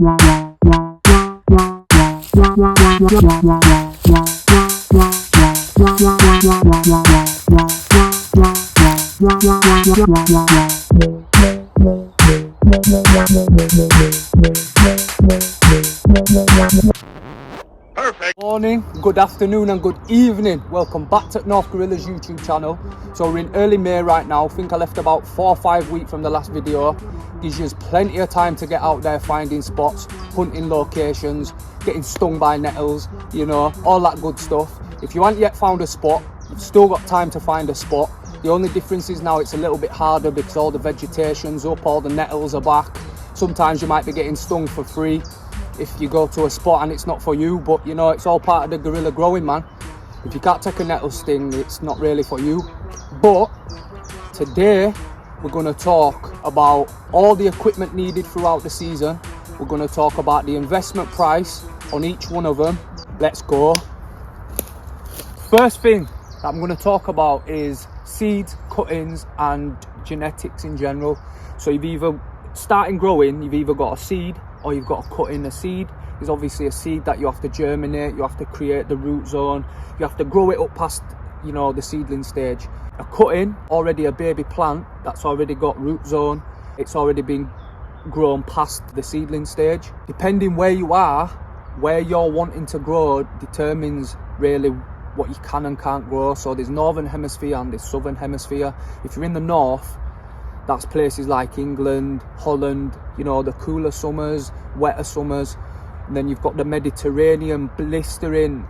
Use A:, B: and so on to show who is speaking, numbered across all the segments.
A: Morning, good afternoon and good evening. Welcome back to North Guerillas YouTube channel. So we're in early May right now. I think I left about 4 or 5 weeks from the last video. Gives you plenty of time to get out there finding spots, hunting locations, getting stung by nettles, you know, all that good stuff. If you haven't yet found a spot, you've still got time to find a spot. The only difference is now it's a little bit harder because all the vegetation's up, all the nettles are back. Sometimes you might be getting stung for free if you go to a spot and it's not for you, but you know, it's all part of the guerrilla growing, man. If you can't take a nettle sting, it's not really for you. But today we're going to talk about all the equipment needed throughout the season. We're going to talk about the investment price on each one of them. Let's go. First thing that I'm going to talk about is seeds, cuttings and genetics in general. So you've either starting growing, you've either got a seed or you've got a cutting. A seed is obviously a seed that you have to germinate, you have to create the root zone, you have to grow it up past, you know, the seedling stage. A cutting, already a baby plant that's already got root zone, it's already been grown past the seedling stage. Depending where you are, where you're wanting to grow determines really what you can and can't grow. So there's northern hemisphere and there's southern hemisphere. If you're in the north, that's places like England, Holland, you know, the cooler summers, wetter summers. And then you've got the Mediterranean, blistering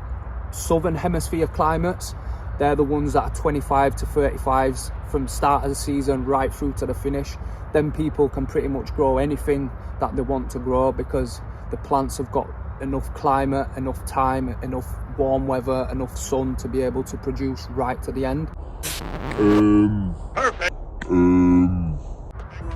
A: southern hemisphere climates. They're the ones that are 25 to 35s from start of the season right through to the finish. Then people can pretty much grow anything that they want to grow because the plants have got enough climate, enough time, enough warm weather, enough sun to be able to produce right to the end.
B: Perfect.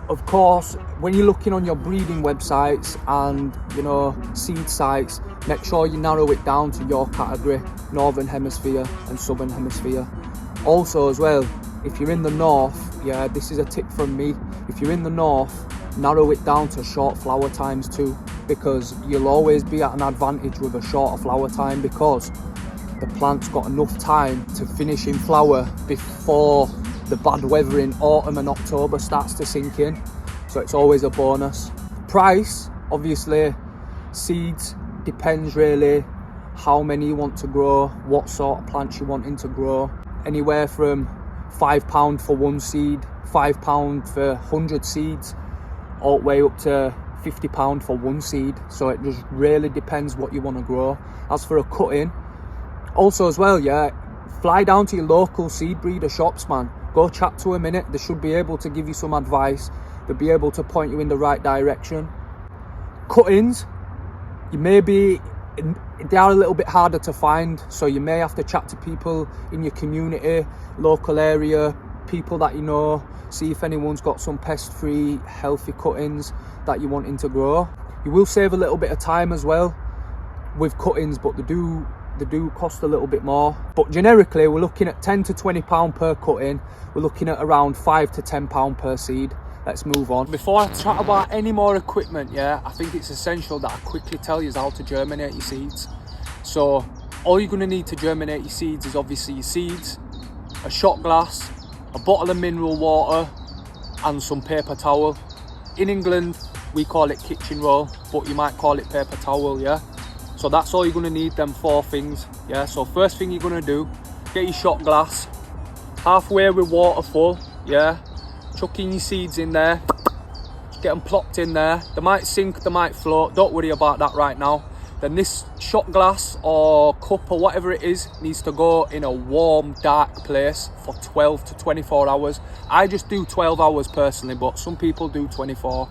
A: Of course, when you're looking on your breeding websites and, you know, seed sites, make sure you narrow it down to your category, northern hemisphere and southern hemisphere. Also as well, if you're in the north, yeah, this is a tip from me, if you're in the north, narrow it down to short flower times too, because you'll always be at an advantage with a shorter flower time because the plant's got enough time to finish in flower before the bad weather in autumn and October starts to sink in. So it's always a bonus. Price, obviously, seeds depends really how many you want to grow, what sort of plants you're wanting to grow. Anywhere from £5 for one seed, £5 for 100 seeds, all the way up to £50 for one seed. So it just really depends what you want to grow. As for a cutting, also as well, yeah, fly down to your local seed breeder shops, man. Go chat to them in it. They should be able to give you some advice. They'll be able to point you in the right direction. Cuttings, they are a little bit harder to find, so you may have to chat to people in your community, local area, people that you know, see if anyone's got some pest-free, healthy cuttings that you're wanting to grow. You will save a little bit of time as well with cuttings, but they do cost a little bit more. But generically, we're looking at £10 to £20 per cutting. We're looking at around £5 to £10 per seed. Let's move on. Before I chat about any more equipment, yeah, I think it's essential that I quickly tell you how to germinate your seeds. So all you're going to need to germinate your seeds is obviously your seeds, a shot glass, a bottle of mineral water and some paper towel. In England, we call it kitchen roll, but you might call it paper towel, yeah? So that's all you're going to need, them 4 things, yeah? So first thing you're going to do, get your shot glass, halfway with water full, yeah? Chuck in your seeds in there, just get them plopped in there. They might sink, they might float, don't worry about that right now. Then this shot glass or cup or whatever it is needs to go in a warm, dark place for 12 to 24 hours. I just do 12 hours personally, but some people do 24.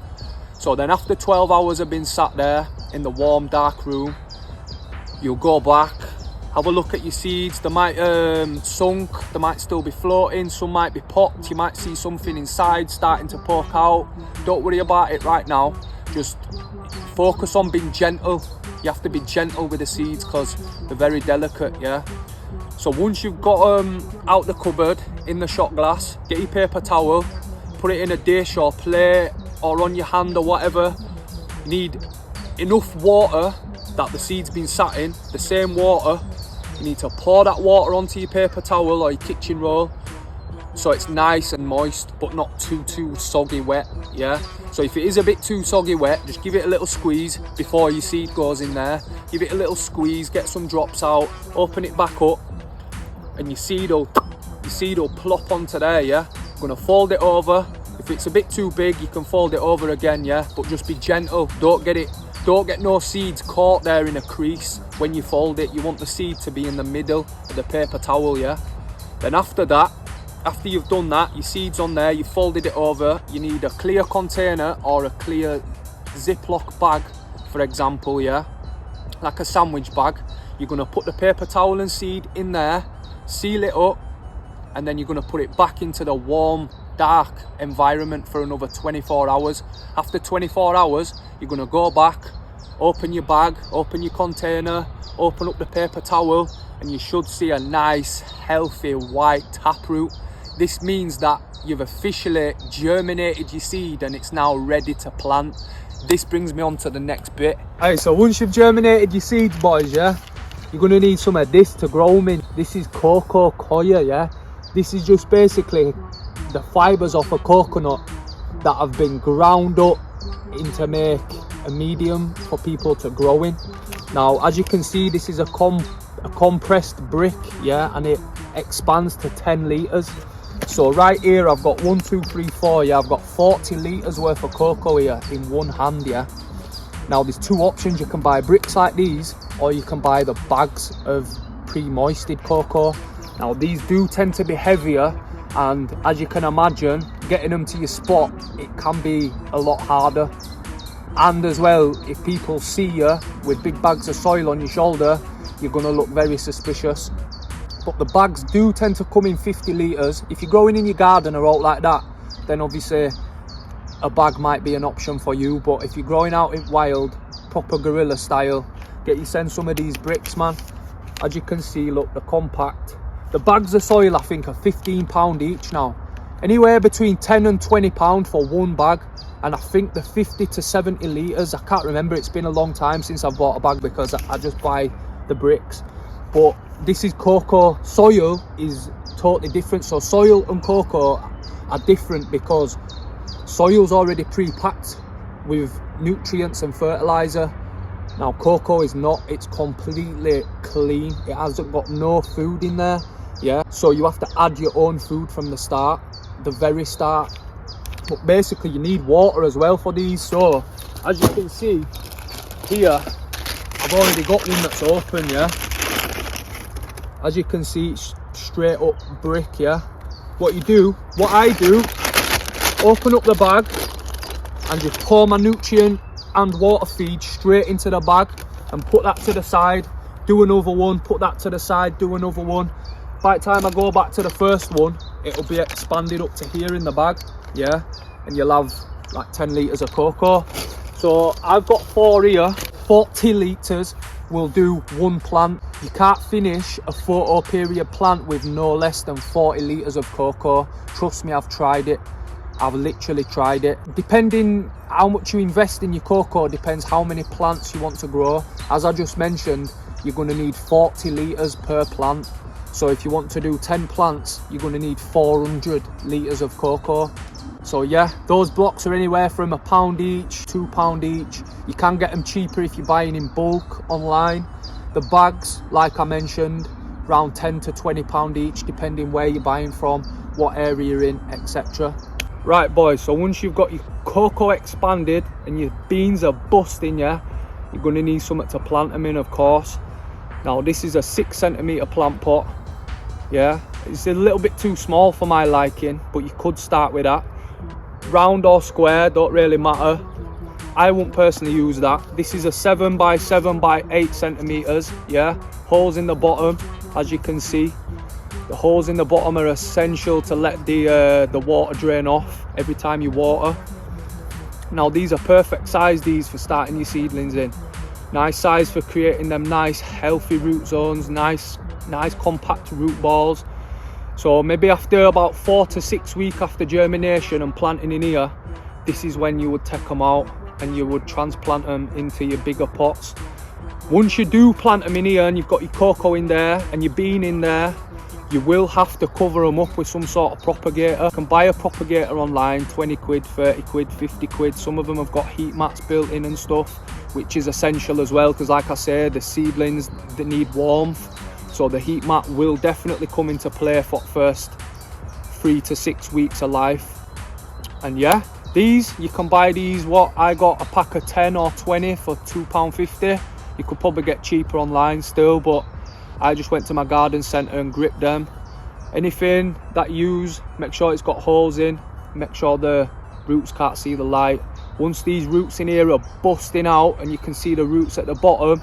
A: So then after 12 hours have been sat there in the warm, dark room, you'll go back, have a look at your seeds. They might sunk, they might still be floating, some might be popped, you might see something inside starting to poke out. Don't worry about it right now, just focus on being gentle. You have to be gentle with the seeds because they're very delicate, yeah? So once you've got them out the cupboard in the shot glass, get your paper towel, put it in a dish or plate or on your hand or whatever. You need enough water that the seed's been sat in, the same water, you need to pour that water onto your paper towel or your kitchen roll so it's nice and moist but not too soggy wet. Yeah, so if it is a bit too soggy wet, just give it a little squeeze before your seed goes in there. Give it a little squeeze, get some drops out, open it back up, and your seed will plop onto there. Yeah, I'm gonna fold it over. If it's a bit too big, you can fold it over again. Yeah, but just be gentle. Don't get no seeds caught there in a crease when you fold it. You want the seed to be in the middle of the paper towel. Yeah, then after that, after you've done that, your seed's on there, you folded it over, you need a clear container or a clear Ziploc bag, for example. Yeah, like a sandwich bag. You're gonna put the paper towel and seed in there, seal it up, and then you're gonna put it back into the warm, dark environment for another 24 hours. After 24 hours, you're gonna go back, open your bag, open your container, open up the paper towel, and you should see a nice, healthy, white taproot. This means that you've officially germinated your seed and it's now ready to plant. This brings me on to the next bit. Alright, so once you've germinated your seeds, boys, yeah, you're gonna need some of this to grow them in. This is cocoa coir, yeah. This is just basically the fibres off a coconut that have been ground up into make a medium for people to grow in. Now, as you can see, this is a compressed brick, yeah, and it expands to 10 litres. So right here, I've got 1, 2, 3, 4, yeah, I've got 40 litres worth of cocoa here in one hand, yeah. Now, there's two options. You can buy bricks like these, or you can buy the bags of pre-moisted cocoa. Now, these do tend to be heavier, and as you can imagine, getting them to your spot, it can be a lot harder. And as well, if people see you with big bags of soil on your shoulder, you're going to look very suspicious. But the bags do tend to come in 50 litres. If you're growing in your garden or out like that, then obviously a bag might be an option for you. But if you're growing out in wild, proper guerrilla style, get yourself some of these bricks, man. As you can see, look, they're compact. The bags of soil, I think, are £15 each now. Anywhere between £10 and £20 for one bag. And I think they're 50 to 70 litres. I can't remember, it's been a long time since I've bought a bag because I just buy the bricks. But this is cocoa. Soil is totally different. So soil and cocoa are different because soil's already pre-packed with nutrients and fertilizer. Now cocoa is not, it's completely clean. It hasn't got no food in there. Yeah, so you have to add your own food from the start, the very start. But basically you need water as well for these. So as you can see here, I've already got one that's open, yeah. As you can see, it's straight up brick, yeah. What I do, open up the bag and just pour my nutrient and water feed straight into the bag and put that to the side, do another one, put that to the side, do another one. By the time I go back to the first one, it'll be expanded up to here in the bag, yeah, and you'll have like 10 litres of cocoa. So I've got 4 here, 40 litres will do one plant. You can't finish a photo period plant with no less than 40 litres of cocoa. Trust me, I've tried it. I've literally tried it. Depending how much you invest in your cocoa depends how many plants you want to grow. As I just mentioned, you're going to need 40 litres per plant. So if you want to do 10 plants, you're going to need 400 litres of cocoa. So yeah, those blocks are anywhere from £1 each, £2 each. You can get them cheaper if you're buying in bulk online. The bags, like I mentioned, around £10 to £20 each, depending where you're buying from, what area you're in, etc. Right boys, so once you've got your cocoa expanded and your beans are busting, yeah, you're going to need something to plant them in, of course. Now this is a 6cm plant pot, yeah. It's a little bit too small for my liking, but you could start with that. Round or square, don't really matter. I won't personally use that. This is a 7 by 7 by 8 centimeters, yeah. Holes in the bottom, as you can see. The holes in the bottom are essential to let the water drain off every time you water. Now these are perfect size, these for starting your seedlings in. Nice size for creating them nice healthy root zones, nice compact root balls. So maybe after about 4 to 6 weeks after germination and planting in here, this is when you would take them out. and you would transplant them into your bigger pots. Once you do plant them in here and you've got your cocoa in there and your bean in there, you will have to cover them up with some sort of propagator. You can buy a propagator online, 20 quid, 30 quid, 50 quid. Some of them have got heat mats built in and stuff, which is essential as well, because like I say, the seedlings, they need warmth. So the heat mat will definitely come into play for the first 3 to 6 weeks of life. And yeah, these, you can buy these, what I got, a pack of 10 or 20 for £2.50. You could probably get cheaper online still, but I just went to my garden centre and gripped them. Anything that you use, make sure it's got holes in, make sure the roots can't see the light. Once these roots in here are busting out and you can see the roots at the bottom,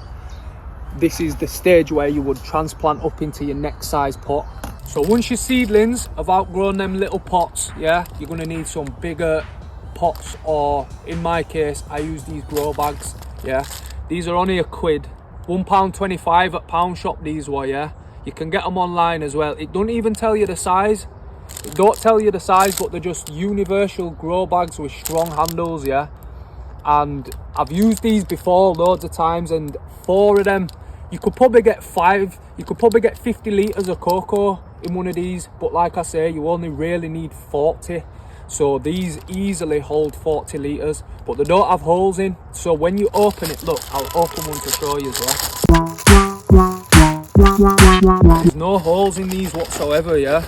A: this is the stage where you would transplant up into your next size pot. So once your seedlings have outgrown them little pots, yeah, you're going to need some bigger pots, or in my case, I use these grow bags, yeah. These are only £1, £1.25 at pound shop, these were, yeah. You can get them online as well. It don't even tell you the size. It don't tell you the size, but they're just universal grow bags with strong handles, yeah. And I've used these before loads of times, and 4 of them, you could probably get 5, you could probably get 50 litres of cocoa in one of these, but like I say, you only really need 40. So these easily hold 40 litres, but they don't have holes in. So when you open it, look, I'll open one to show you, yeah. There's no holes in these whatsoever, yeah.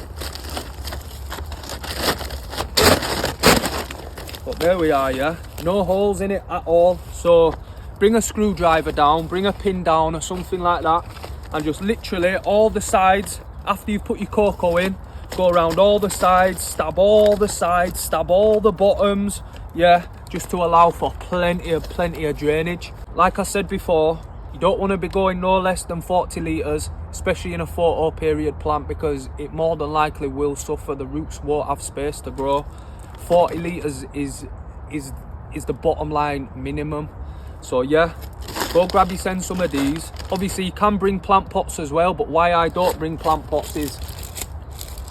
A: But there we are, yeah. No holes in it at all. So bring a screwdriver down, bring a pin down or something like that, and just literally all the sides, after you've put your cocoa in, go around all the sides, stab all the sides, stab all the bottoms, yeah, just to allow for plenty of drainage. Like I said before, you don't want to be going no less than 40 litres, especially in a photo period plant, because it more than likely will suffer. The roots won't have space to grow. 40 litres is the bottom line minimum. So yeah, go grab yourself some of these. Obviously you can bring plant pots as well, but why I don't bring plant pots is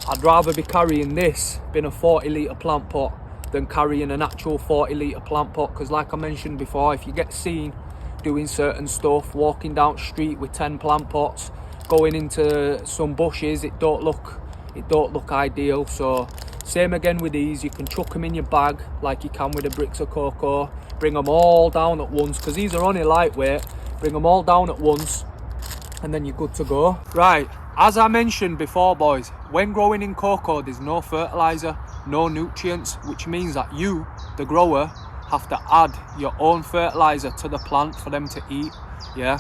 A: I'd rather be carrying this, being a 40 litre plant pot, than carrying an actual 40 litre plant pot, because like I mentioned before, if you get seen doing certain stuff, walking down the street with 10 plant pots, going into some bushes, it don't look ideal. So same again with these, you can chuck them in your bag like you can with the bricks of cocoa, bring them all down at once, because these are only lightweight, bring them all down at once and then you're good to go. Right, as I mentioned before boys, when growing in cocoa there's no fertilizer, no nutrients, which means that you, the grower, have to add your own fertilizer to the plant for them to eat, yeah.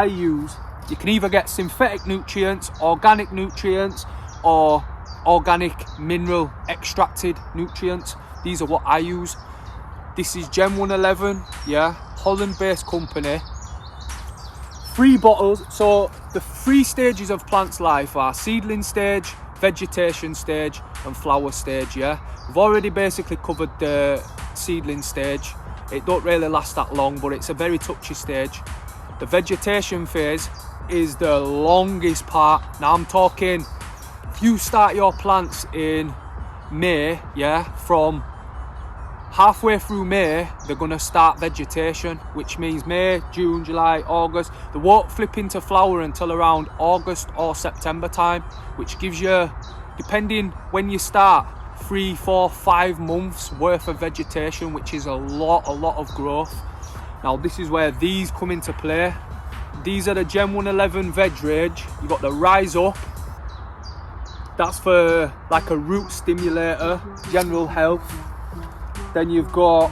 A: You can either get synthetic nutrients, organic nutrients, or organic mineral extracted nutrients. These are what I use. This is Gem 111, yeah, Holland based company. 3 bottles. So the 3 stages of plant's life are seedling stage, vegetation stage and flower stage, yeah. We've already basically covered the seedling stage. It don't really last that long, but it's a very touchy stage. The vegetation phase is the longest part. Now I'm talking, if you start your plants in May, yeah, from halfway through May, they're going to start vegetation, which means May, June, July, August. They won't flip into flower until around August or September time, which gives you, depending when you start, 3, 4, 5 months worth of vegetation, which is a lot of growth. Now this is where these come into play. These are the Gem 111 veg range. You've got the Rise Up, that's for like a root stimulator, general health. Then you've got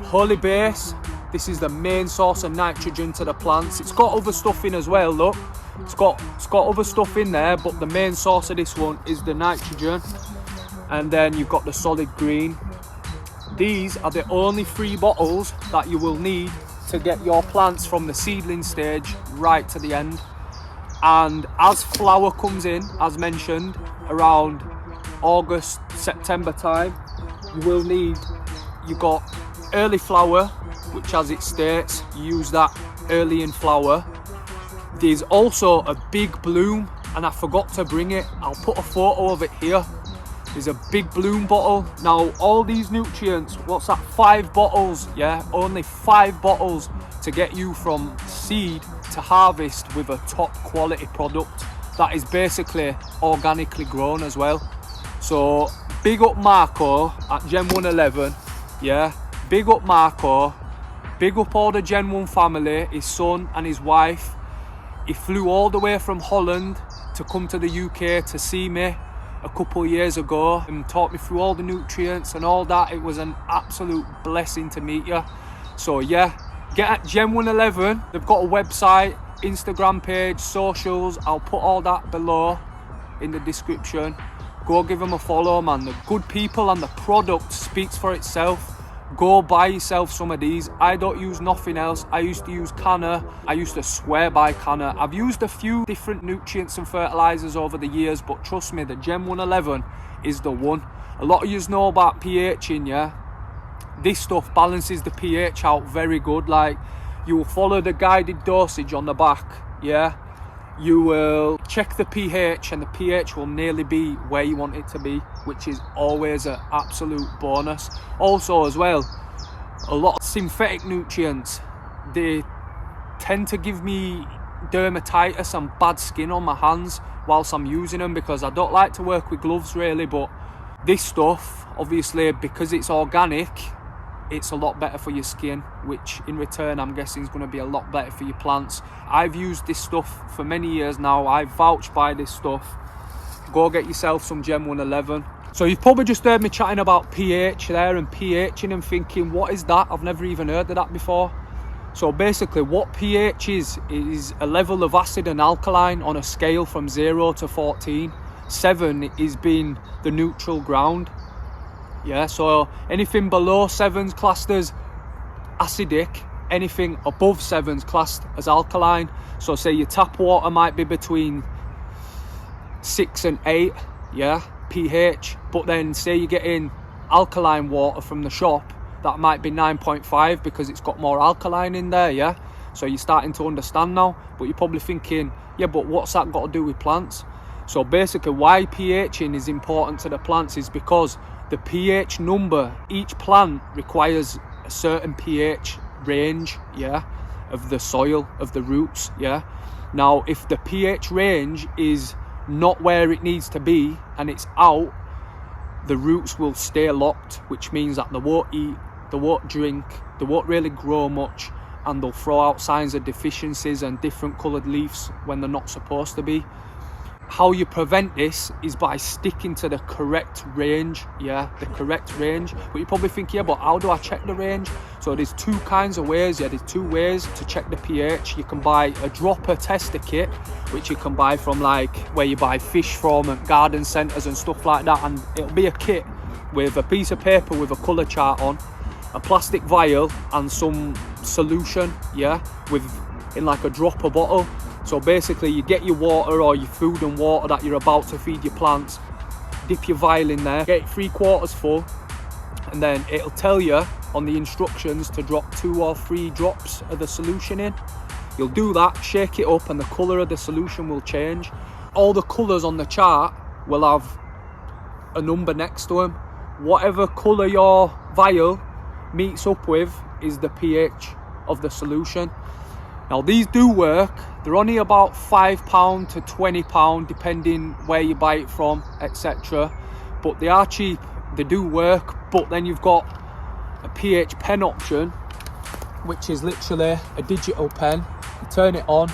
A: Holy Base. This is the main source of nitrogen to the plants. It's got other stuff in as well, look. It's got other stuff in there, but the main source of this one is the nitrogen. And then you've got the Solid Green. These are the only 3 bottles that you will need to get your plants from the seedling stage right to the end. And as flower comes in, as mentioned, around August, September time, you've got early flower, which as it states, you use that early in flower. There's also a big bloom, and I forgot to bring it. I'll put a photo of it here. is a big bloom bottle. Now all these nutrients, what's that, 5 bottles, yeah, only 5 bottles to get you from seed to harvest with a top quality product that is basically organically grown as well. So big up Marco at Gen 111, yeah, big up Marco, big up all the Gen 1 family, his son and his wife. He flew all the way from Holland to come to the UK to see me a couple of years ago and taught me through all the nutrients and all that. It was an absolute blessing to meet you. So yeah, get at Gen 111. They've got a website, Instagram page, socials. I'll put all that below in the description. Go give them a follow, man. The good people and the product speaks for itself. Go buy yourself some of these. I don't use nothing else. I used to use Canna. I used to swear by Canna. I've used a few different nutrients and fertilizers over the years, but trust me, the Gen 111 is the one. A lot of you know about pH in, yeah? This stuff balances the pH out very good. Like, you will follow the guided dosage on the back, yeah? You will check the pH and the pH will nearly be where you want it to be, which is always an absolute bonus. Also as well, a lot of synthetic nutrients, they tend to give me dermatitis and bad skin on my hands whilst I'm using them, because I don't like to work with gloves really. But this stuff, obviously, because it's organic, it's a lot better for your skin, which in return I'm guessing is going to be a lot better for your plants. I've used this stuff for many years now. I vouch by this stuff. Go get yourself some Gen 111. So you've probably just heard me chatting about pH there and pHing and thinking, what is that? I've never even heard of that before. So basically what pH is a level of acid and alkaline on a scale from 0 to 14. 7 is being the neutral ground. Yeah, so anything below 7's classed as acidic, anything above 7's classed as alkaline. So say your tap water might be between 6 and 8, yeah, pH, but then say you get in alkaline water from the shop, that might be 9.5 because it's got more alkaline in there, yeah. So you're starting to understand now, but you're probably thinking, yeah, but what's that got to do with plants? So basically why pHing is important to the plants is because the pH number, each plant requires a certain pH range, yeah, of the soil, of the roots, yeah. Now, if the pH range is not where it needs to be and it's out, the roots will stay locked, which means that they won't eat, they won't drink, they won't really grow much, and they'll throw out signs of deficiencies and different coloured leaves when they're not supposed to be. How you prevent this is by sticking to the correct range, yeah, the correct range. But you probably think, yeah, but how do I check the range? So there's 2 kinds of ways, yeah, there's 2 ways to check the pH. You can buy a dropper tester kit, which you can buy from like where you buy fish from at garden centres and stuff like that, and it'll be a kit with a piece of paper with a colour chart on, a plastic vial and some solution, yeah, in like a dropper bottle. So basically you get your water or your food and water that you're about to feed your plants, dip your vial in there, get it 3/4 full, and then it'll tell you on the instructions to drop 2 or 3 drops of the solution in. You'll do that, shake it up, and the colour of the solution will change. All the colours on the chart will have a number next to them. Whatever colour your vial meets up with is the pH of the solution. Now these do work. They're only about £5 to £20 depending where you buy it from, etc. But they are cheap, they do work. But then you've got a pH pen option, which is literally a digital pen. You turn it on,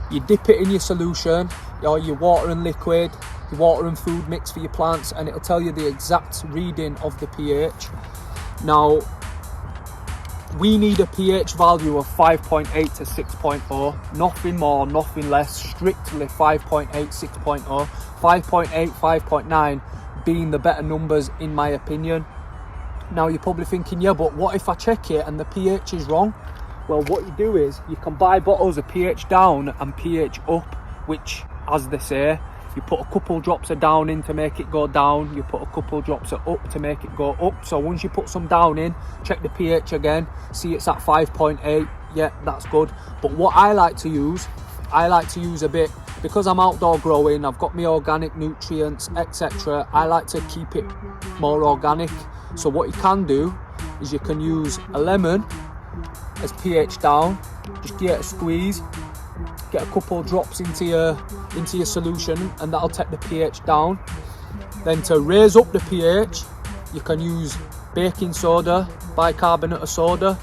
A: you dip it in your solution, or your water and liquid, your water and food mix for your plants, and it'll tell you the exact reading of the pH. Now, we need a pH value of 5.8 to 6.0, nothing more, nothing less, strictly 5.8, 6.0, 5.8, 5.9 being the better numbers in my opinion. Now you're probably thinking, yeah, but what if I check it and the pH is wrong? Well, what you do is you can buy bottles of pH down and pH up, which, as they say, you put a couple drops of down in to make it go down, you put a couple drops of up to make it go up. So once you put some down in, check the pH again, see it's at 5.8, yeah, that's good. But what I like to use I like to use a bit, because I'm outdoor growing, I've got my organic nutrients, etc. I like to keep it more organic. So what you can do is you can use a lemon as pH down, just give it a squeeze, get a couple drops into your solution, and that'll take the pH down. Then to raise up the pH, you can use baking soda, bicarbonate of soda,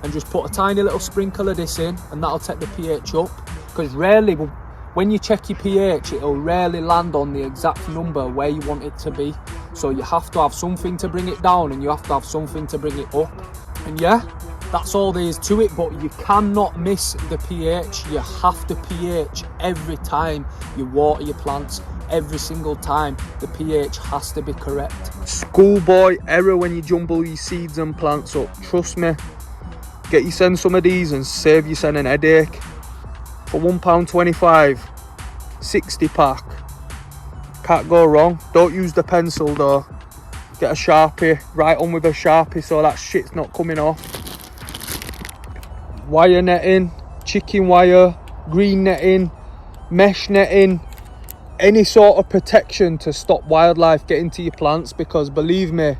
A: and just put a tiny little sprinkle of this in, and that'll take the pH up. Because rarely, when you check your pH, it'll rarely land on the exact number where you want it to be. So you have to have something to bring it down, and you have to have something to bring it up. And yeah, that's all there is to it, but you cannot miss the pH. You have to pH every time you water your plants. Every single time the pH has to be correct. Schoolboy error when you jumble your seeds and plants up. Trust me, get yourself some of these and save yourself an headache. For £1.25, 60 pack. Can't go wrong. Don't use the pencil though. Get a Sharpie, write on with a Sharpie so that shit's not coming off. Wire netting, chicken wire, green netting, mesh netting, any sort of protection to stop wildlife getting to your plants, because believe me,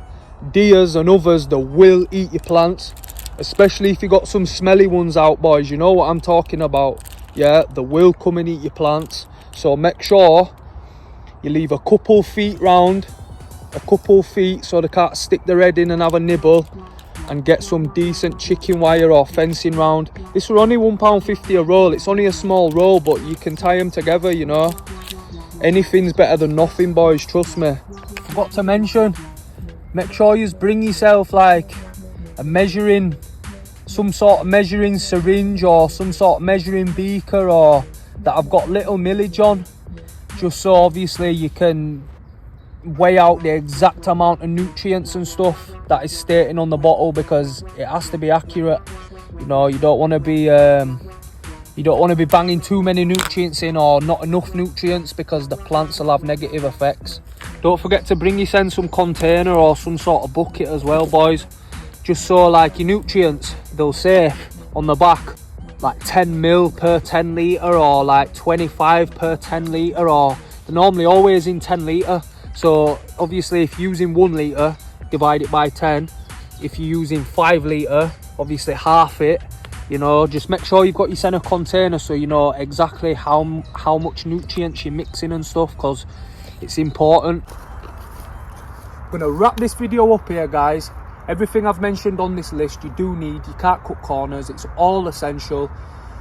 A: deers and others, they will eat your plants, especially if you got some smelly ones out, boys. You know what I'm talking about. Yeah, they will come and eat your plants. So make sure you leave a couple feet round, a couple feet, so they can't stick their head in and have a nibble, and get some decent chicken wire or fencing round. This were only £1.50 a roll. It's only a small roll, but you can tie them together, you know. Anything's better than nothing, boys, trust me. Forgot to mention, make sure you bring yourself like some sort of measuring syringe or some sort of measuring beaker, or that I've got little millage on, just so obviously you can weigh out the exact amount of nutrients and stuff that is stating on the bottle, because it has to be accurate. You know, you don't want to be banging too many nutrients in or not enough nutrients, because the plants will have negative effects. Don't forget to bring yourself some container or some sort of bucket as well, boys, just so like your nutrients, they'll say on the back like 10 mil per 10 litre or like 25 per 10 litre, or they're normally always in 10 litre. So obviously if you're using 1 litre, divide it by 10. If you're using 5 litre, obviously half it. You know, just make sure you've got your center container so you know exactly how much nutrients you're mixing and stuff, because it's important. I'm gonna wrap this video up here, guys. Everything I've mentioned on this list you do need. You can't cut corners, it's all essential.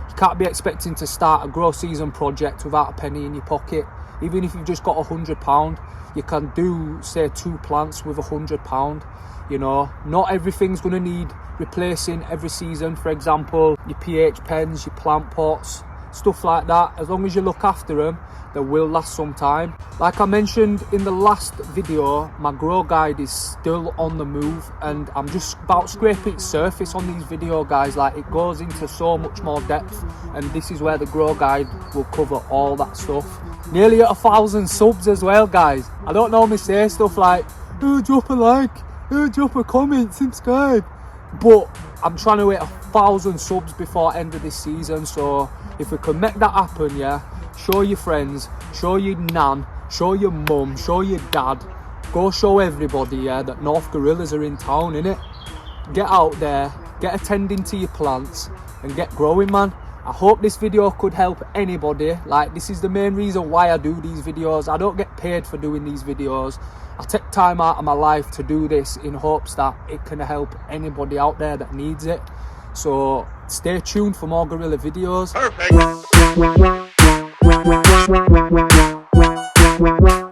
A: You can't be expecting to start a grow season project without a penny in your pocket. Even if you've just got £100, you can do say 2 plants with £100. You know, not everything's going to need replacing every season. For example, your pH pens, your plant pots, stuff like that. As long as you look after them, they will last some time. Like I mentioned in the last video, my grow guide is still on the move, and I'm just about scraping its surface on these video guys. Like, it goes into so much more depth, and this is where the grow guide will cover all that stuff. Nearly at 1,000 subs as well, guys. I don't normally say stuff like, oh, drop a like, oh, drop a comment, subscribe, but I'm trying to hit 1,000 subs before end of this season. So if we can make that happen, yeah, show your friends, show your nan, show your mum, show your dad, go show everybody, yeah, that North Guerillas are in town, innit? Get out there, get attending to your plants, and get growing, man. I hope this video could help anybody. Like, this is the main reason why I do these videos. I don't get paid for doing these videos. I take time out of my life to do this in hopes that it can help anybody out there that needs it. So stay tuned for more Guerrilla videos.
B: Perfect.